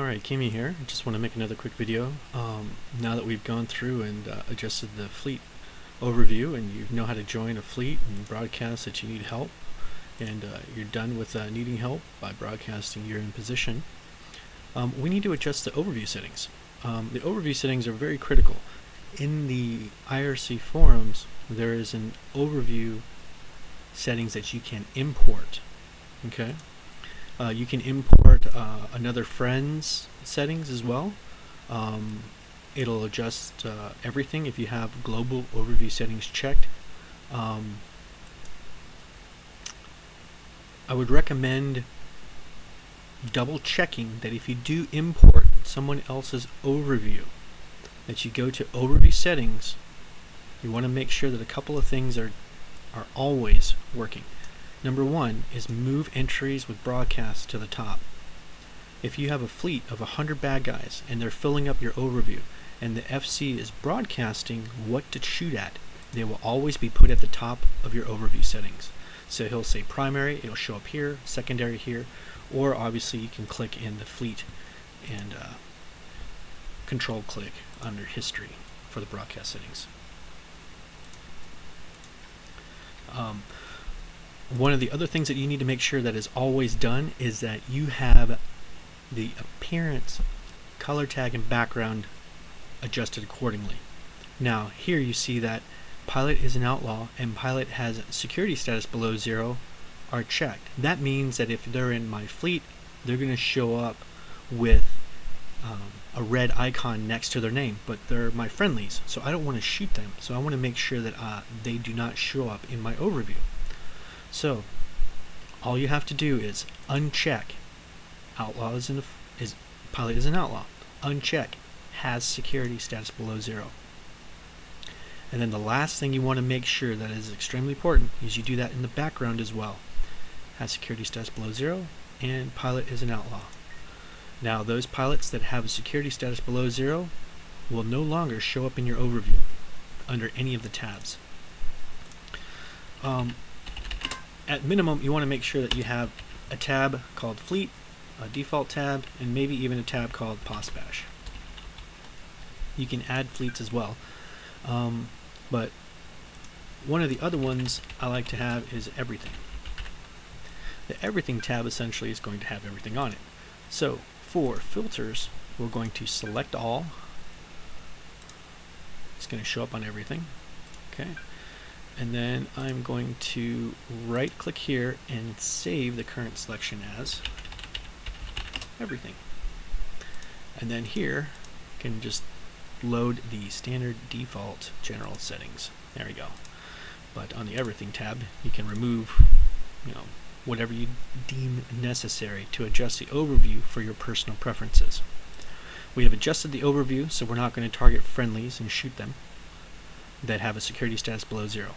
Alright, Kimi here. I just want to make another quick video. Now that we've gone through and adjusted the fleet overview and you know how to join a fleet and broadcast that you need help, and you're done with needing help by broadcasting you're in position, we need to adjust the overview settings. The overview settings are very critical. In the IRC forums, there is an overview settings that you can import. Okay? You can import another friend's settings as well. It'll adjust everything if you have global overview settings checked. I would recommend double checking that if you do import someone else's overview, that you go to overview settings. You want to make sure that a couple of things are always working. Number one is move entries with broadcast to the top. If you have a fleet of 100 bad guys and they're filling up your overview and the FC is broadcasting what to shoot at, they will always be put at the top of your overview settings. So he'll say primary, it'll show up here, secondary here, or obviously you can click in the fleet and control click under history for the broadcast settings. One of the other things that you need to make sure that is always done is that you have the appearance, color tag, and background adjusted accordingly. Now here you see that pilot is an outlaw and pilot has security status below 0 are checked. That means that if they're in my fleet, they're going to show up with a red icon next to their name, but they're my friendlies, so I don't want to shoot them. So I want to make sure that they do not show up in my overview. So all you have to do is uncheck outlaw is pilot is an outlaw, uncheck has security status below 0, and then the last thing you want to make sure that is extremely important is you do that in the background as well. Has security status below 0 and pilot is an outlaw. Now those pilots that have a security status below 0 will no longer show up in your overview under any of the tabs. At minimum, you want to make sure that you have a tab called Fleet, a default tab, and maybe even a tab called POSBash. You can add fleets as well, but one of the other ones I like to have is Everything. The Everything tab essentially is going to have everything on it. So for filters, we're going to select all. It's going to show up on everything. Okay. And then I'm going to right click here and save the current selection as Everything. And then here you can just load the standard default general settings. There we go. But on the Everything tab you can remove whatever you deem necessary to adjust the overview for your personal preferences. We have adjusted the overview so we're not going to target friendlies and shoot them that have a security status below 0.